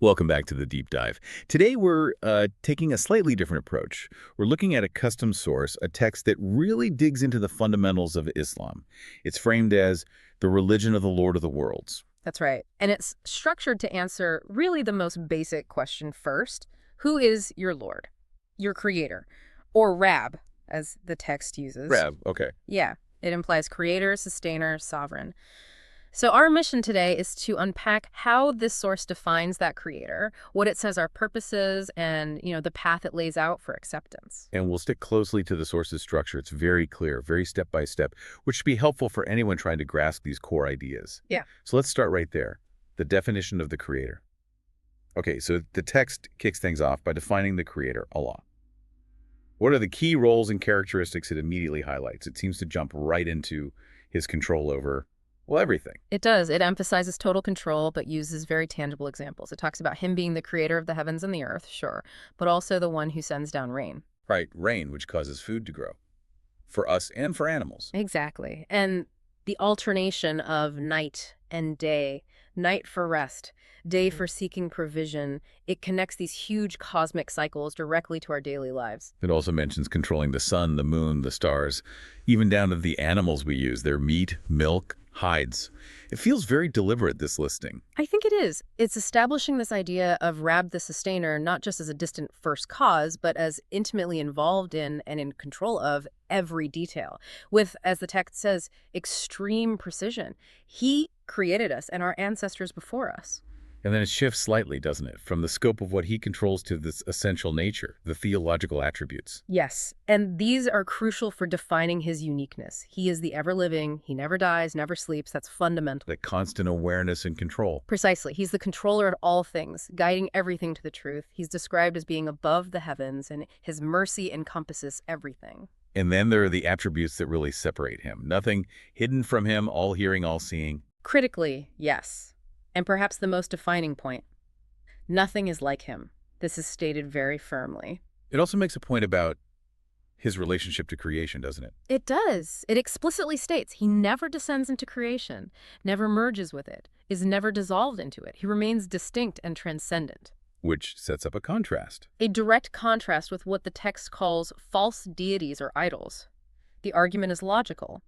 Welcome back to the deep dive. Today we're taking a slightly different approach. We're looking at a custom source, a text that really digs into the fundamentals of Islam. It's framed as the religion of the Lord of the Worlds. That's right. And it's structured to answer really the most basic question first. Who is your Lord, your creator, or Rab, as the text uses? Rab, okay. Yeah, it implies creator, sustainer, sovereign. So our mission today is to unpack how this source defines that creator, what it says our purposes, and, the path it lays out for acceptance. And we'll stick closely to the source's structure. It's very clear, very step by step, which should be helpful for anyone trying to grasp these core ideas. Yeah. So let's start right there. The definition of the creator. Okay, so the text kicks things off by defining the creator, Allah. What are the key roles and characteristics it immediately highlights? It seems to jump right into his control over, well, everything. It does. It emphasizes total control, but uses very tangible examples. It talks about him being the creator of the heavens and the earth, sure, but also the one who sends down rain. Right, rain, which causes food to grow. For us and for animals. Exactly. And the alternation of night and day, night for rest, day for seeking provision, it connects these huge cosmic cycles directly to our daily lives. It also mentions controlling the sun, the moon, the stars, even down to the animals we use, their meat, milk, hides. It feels very deliberate, this listing. I think it is. It's establishing this idea of Rab the sustainer not just as a distant first cause, but as intimately involved in and in control of every detail, with, as the text says, extreme precision. He created us and our ancestors before us. And then it shifts slightly, doesn't it? From the scope of what he controls to this essential nature, the theological attributes. Yes, and these are crucial for defining his uniqueness. He is the ever-living, he never dies, never sleeps. That's fundamental. The constant awareness and control. Precisely. He's the controller of all things, guiding everything to the truth. He's described as being above the heavens, and his mercy encompasses everything. And then there are the attributes that really separate him. Nothing hidden from him, all-hearing, all-seeing. Critically, yes. And perhaps the most defining point. Nothing is like him. This is stated very firmly. It also makes a point about his relationship to creation, doesn't it? It does. It explicitly states he never descends into creation, never merges with it, is never dissolved into it. He remains distinct and transcendent. Which sets up a contrast. A direct contrast with what the text calls false deities or idols. The argument is logical.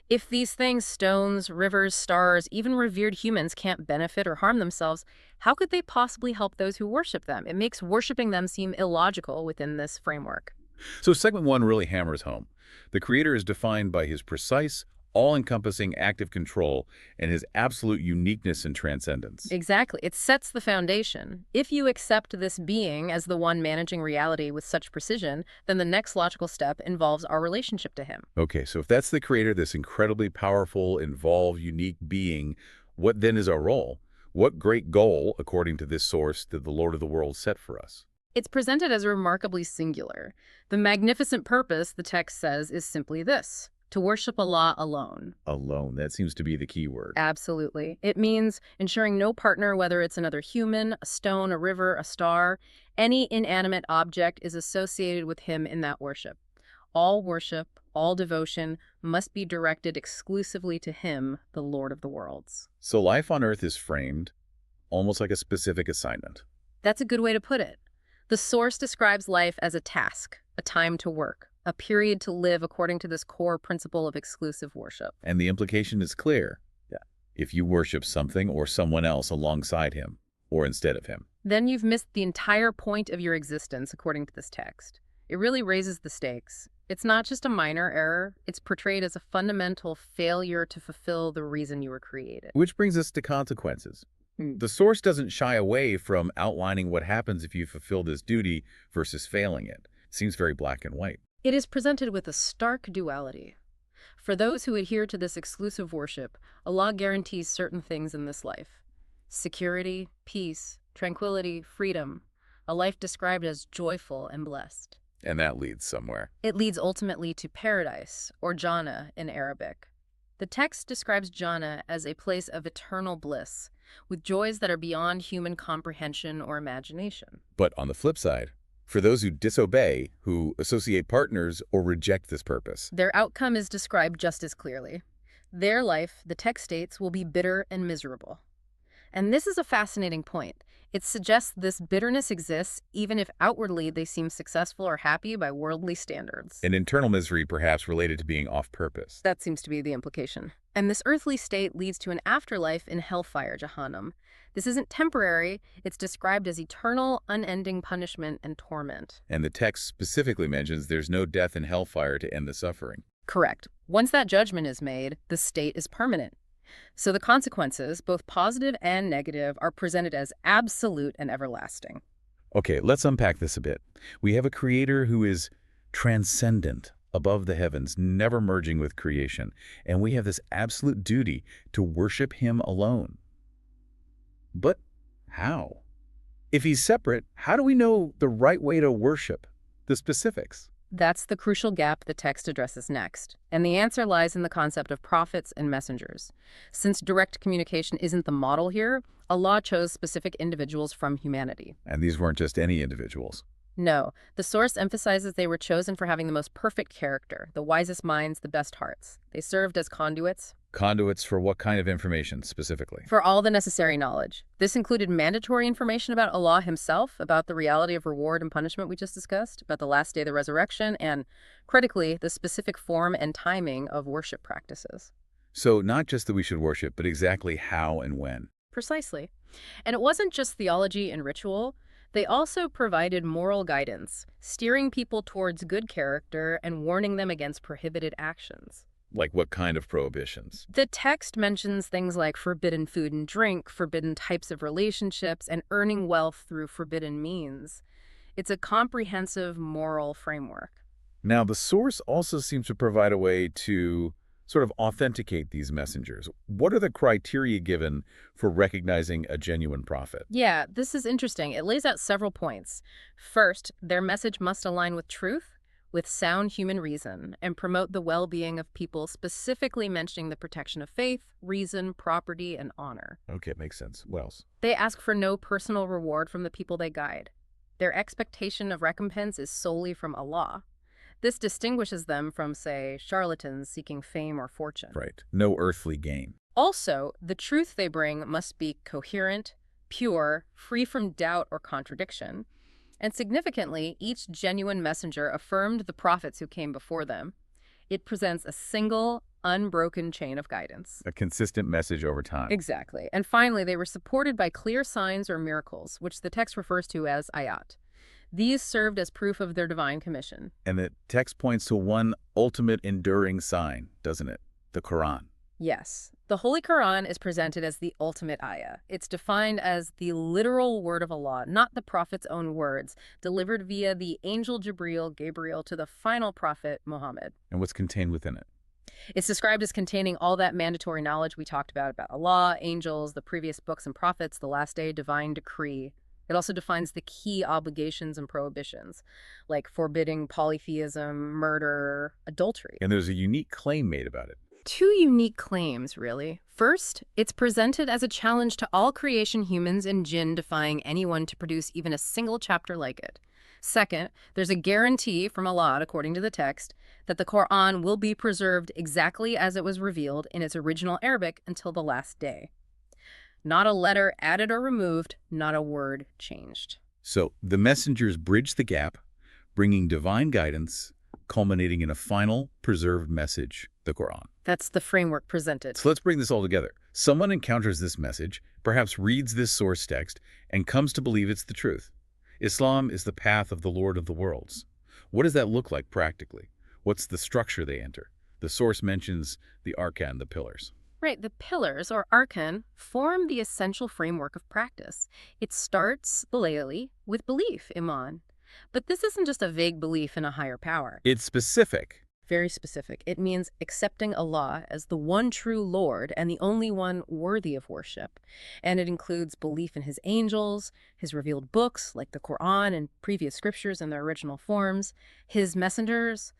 If these things, stones, rivers, stars, even revered humans, can't benefit or harm themselves, how could they possibly help those who worship them? It makes worshiping them seem illogical within this framework. So segment one really hammers home. The creator is defined by his precise, all-encompassing active control and his absolute uniqueness and transcendence. Exactly. It sets the foundation. If you accept this being as the one managing reality with such precision, then the next logical step involves our relationship to him. Okay, so if that's the creator, this incredibly powerful, involved, unique being, what then is our role? What great goal, according to this source, did the Lord of the World set for us? It's presented as remarkably singular. The magnificent purpose, the text says, is simply this: to worship Allah alone. Alone, that seems to be the key word. Absolutely. It means ensuring no partner, whether it's another human, a stone, a river, a star, any inanimate object is associated with him in that worship. All worship, all devotion must be directed exclusively to him, the Lord of the worlds. So life on earth is framed almost like a specific assignment. That's a good way to put it. The source describes life as a task, a time to work, a period to live according to this core principle of exclusive worship. And the implication is clear. Yeah. If you worship something or someone else alongside him or instead of him, then you've missed the entire point of your existence, according to this text. It really raises the stakes. It's not just a minor error. It's portrayed as a fundamental failure to fulfill the reason you were created. Which brings us to consequences. The source doesn't shy away from outlining what happens if you fulfill this duty versus failing it. It seems very black and white. It is presented with a stark duality. For those who adhere to this exclusive worship, Allah guarantees certain things in this life: security, peace, tranquility, freedom, a life described as joyful and blessed. And that leads somewhere. It leads ultimately to paradise, or Jannah in Arabic. The text describes Jannah as a place of eternal bliss, with joys that are beyond human comprehension or imagination. But on the flip side, for those who disobey, who associate partners or reject this purpose, their outcome is described just as clearly. Their life, the text states, will be bitter and miserable. And this is a fascinating point. It suggests this bitterness exists even if outwardly they seem successful or happy by worldly standards. An internal misery perhaps related to being off purpose. That seems to be the implication. And this earthly state leads to an afterlife in hellfire, Jahannam. This isn't temporary, it's described as eternal, unending punishment and torment. And the text specifically mentions there's no death in hellfire to end the suffering. Correct. Once that judgment is made, the state is permanent. So the consequences, both positive and negative, are presented as absolute and everlasting. Okay, let's unpack this a bit. We have a creator who is transcendent, above the heavens, never merging with creation, and we have this absolute duty to worship him alone. But how? If he's separate, how do we know the right way to worship? The specifics. That's the crucial gap the text addresses next. And the answer lies in the concept of prophets and messengers. Since direct communication isn't the model here, Allah chose specific individuals from humanity. And these weren't just any individuals. No, the source emphasizes they were chosen for having the most perfect character, the wisest minds, the best hearts. They served as conduits. Conduits for what kind of information specifically? For all the necessary knowledge. This included mandatory information about Allah himself, about the reality of reward and punishment we just discussed, about the last day of the resurrection, and, critically, the specific form and timing of worship practices. So not just that we should worship, but exactly how and when. Precisely. And it wasn't just theology and ritual. They also provided moral guidance, steering people towards good character and warning them against prohibited actions. Like what kind of prohibitions? The text mentions things like forbidden food and drink, forbidden types of relationships, and earning wealth through forbidden means. It's a comprehensive moral framework. Now, the source also seems to provide a way to sort of authenticate these messengers. What are the criteria given for recognizing a genuine prophet? Yeah, this is interesting. It lays out several points. First, their message must align with truth, with sound human reason, and promote the well-being of people, specifically mentioning the protection of faith, reason, property, and honor. Okay, makes sense. What else? They ask for no personal reward from the people they guide. Their expectation of recompense is solely from Allah. This distinguishes them from, say, charlatans seeking fame or fortune. Right. No earthly gain. Also, the truth they bring must be coherent, pure, free from doubt or contradiction. And significantly, each genuine messenger affirmed the prophets who came before them. It presents a single, unbroken chain of guidance. A consistent message over time. Exactly. And finally, they were supported by clear signs or miracles, which the text refers to as ayat. These served as proof of their divine commission. And the text points to one ultimate enduring sign, doesn't it? The Quran. Yes. The Holy Quran is presented as the ultimate ayah. It's defined as the literal word of Allah, not the prophet's own words, delivered via the angel Gabriel, to the final prophet, Mohammed. And what's contained within it? It's described as containing all that mandatory knowledge we talked about Allah, angels, the previous books and prophets, the last day, divine decree. It also defines the key obligations and prohibitions, like forbidding polytheism, murder, adultery. And there's a unique claim made about it. Two unique claims, really. First, it's presented as a challenge to all creation humans and jinn, defying anyone to produce even a single chapter like it. Second, there's a guarantee from Allah, according to the text, that the Quran will be preserved exactly as it was revealed in its original Arabic until the last day. Not a letter added or removed, not a word changed. So the messengers bridge the gap, bringing divine guidance, culminating in a final, preserved message, the Quran. That's the framework presented. So let's bring this all together. Someone encounters this message, perhaps reads this source text, and comes to believe it's the truth. Islam is the path of the Lord of the worlds. What does that look like practically? What's the structure they enter? The source mentions the arkan, the pillars. Right, the pillars, or arkan, form the essential framework of practice. It starts, belayally, with belief, iman. But this isn't just a vague belief in a higher power. It's specific. Very specific. It means accepting Allah as the one true Lord and the only one worthy of worship. And it includes belief in his angels, his revealed books, like the Quran and previous scriptures in their original forms, his messengers,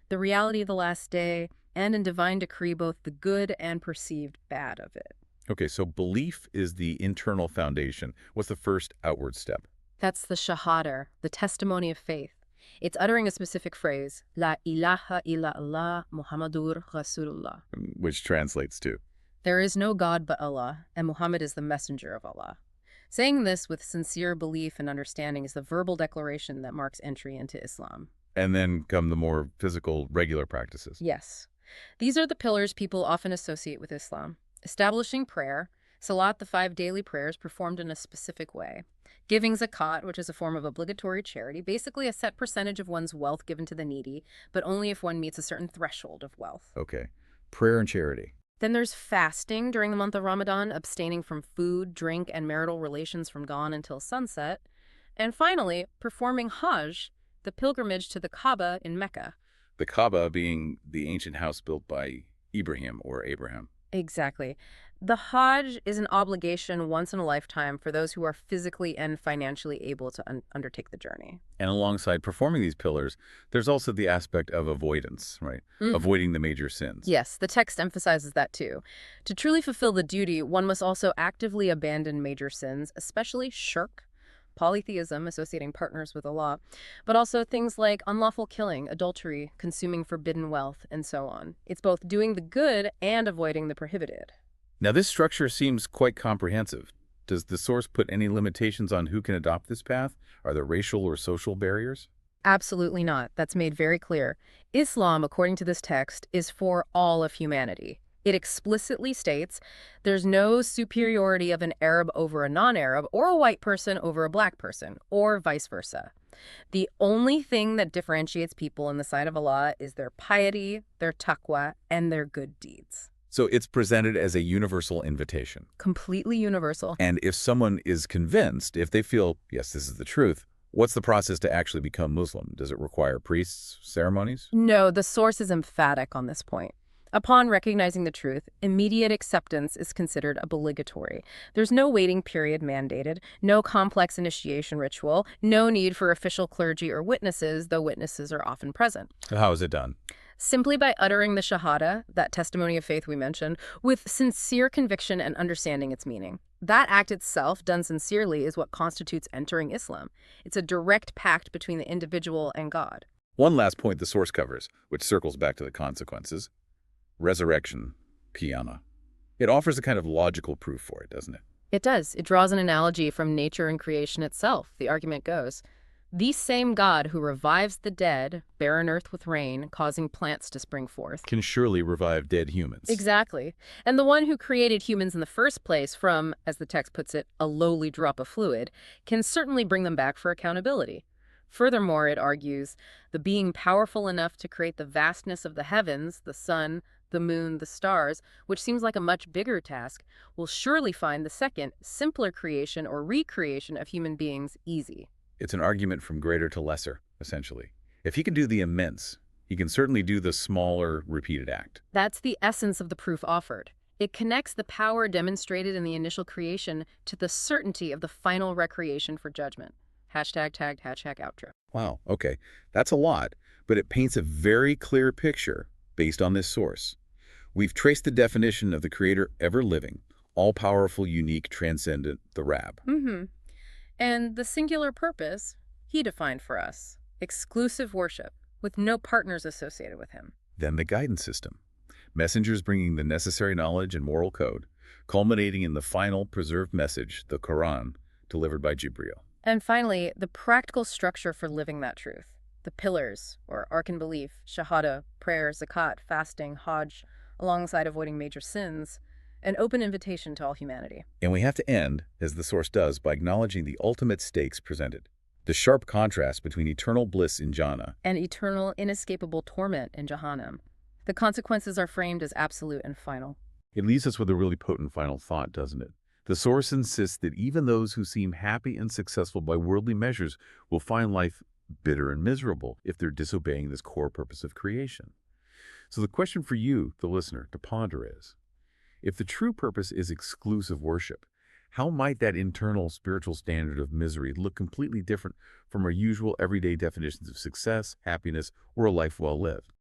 the reality of the last day, and in divine decree, both the good and perceived bad of it. Okay, so belief is the internal foundation. What's the first outward step? That's the shahada, the testimony of faith. It's uttering a specific phrase, La ilaha illallah Muhammadur Rasulullah. Which translates to? There is no God but Allah, and Muhammad is the messenger of Allah. Saying this with sincere belief and understanding is the verbal declaration that marks entry into Islam. And then come the more physical, regular practices. Yes. These are the pillars people often associate with Islam. Establishing prayer, salat, the 5 daily prayers performed in a specific way. Giving zakat, which is a form of obligatory charity, basically a set percentage of one's wealth given to the needy, but only if one meets a certain threshold of wealth. Okay. Prayer and charity. Then there's fasting during the month of Ramadan, abstaining from food, drink, and marital relations from dawn until sunset. And finally, performing Hajj, the pilgrimage to the Kaaba in Mecca. The Kaaba being the ancient house built by Ibrahim or Abraham. Exactly. The Hajj is an obligation once in a lifetime for those who are physically and financially able to undertake the journey. And alongside performing these pillars, there's also the aspect of avoidance, right? Avoiding the major sins. Yes, the text emphasizes that too. To truly fulfill the duty, one must also actively abandon major sins, especially shirk, polytheism, associating partners with Allah, but also things like unlawful killing, adultery, consuming forbidden wealth, and so on. It's both doing the good and avoiding the prohibited. Now, this structure seems quite comprehensive. Does the source put any limitations on who can adopt this path? Are there racial or social barriers? Absolutely not. That's made very clear. Islam, according to this text, is for all of humanity. It explicitly states there's no superiority of an Arab over a non-Arab or a white person over a black person, or vice versa. The only thing that differentiates people in the sight of Allah is their piety, their taqwa, and their good deeds. So it's presented as a universal invitation. Completely universal. And if someone is convinced, if they feel, yes, this is the truth, what's the process to actually become Muslim? Does it require priests, ceremonies? No, the source is emphatic on this point. Upon recognizing the truth, immediate acceptance is considered obligatory. There's no waiting period mandated, no complex initiation ritual, no need for official clergy or witnesses, though witnesses are often present. How is it done? Simply by uttering the Shahada, that testimony of faith we mentioned, with sincere conviction and understanding its meaning. That act itself, done sincerely, is what constitutes entering Islam. It's a direct pact between the individual and God. One last point the source covers, which circles back to the consequences. Resurrection, Qiyamah. It offers a kind of logical proof for it, doesn't it? It does. It draws an analogy from nature and creation itself. The argument goes, the same God who revives the dead, barren earth with rain, causing plants to spring forth, Can surely revive dead humans. exactly. And the one who created humans in the first place from, as the text puts it, a lowly drop of fluid, can certainly bring them back for accountability. Furthermore, it argues, the being powerful enough to create the vastness of the heavens, the sun, the moon, the stars, which seems like a much bigger task, will surely find the second, simpler creation or recreation of human beings easy. It's an argument from greater to lesser, essentially. If he can do the immense, he can certainly do the smaller, repeated act. That's the essence of the proof offered. It connects the power demonstrated in the initial creation to the certainty of the final recreation for judgment. Hashtag tagged, hashtag outro. Wow, okay. That's a lot, but it paints a very clear picture based on this source. We've traced the definition of the Creator ever living, all-powerful, unique, transcendent, the Rab. And the singular purpose, he defined for us. Exclusive worship, with no partners associated with him. Then the guidance system. Messengers bringing the necessary knowledge and moral code, culminating in the final preserved message, the Quran, delivered by Jibreel. And finally, the practical structure for living that truth. The pillars, or arkan belief, shahada, prayer, zakat, fasting, hajj, alongside avoiding major sins, an open invitation to all humanity. And we have to end, as the source does, by acknowledging the ultimate stakes presented. The sharp contrast between eternal bliss in Jannah And eternal, inescapable torment in Jahannam. The consequences are framed as absolute and final. It leaves us with a really potent final thought, doesn't it? The source insists that even those who seem happy and successful by worldly measures will find life bitter and miserable if they're disobeying this core purpose of creation. So the question for you, the listener, to ponder is, if the true purpose is exclusive worship, how might that internal spiritual standard of misery look completely different from our usual everyday definitions of success, happiness, or a life well lived?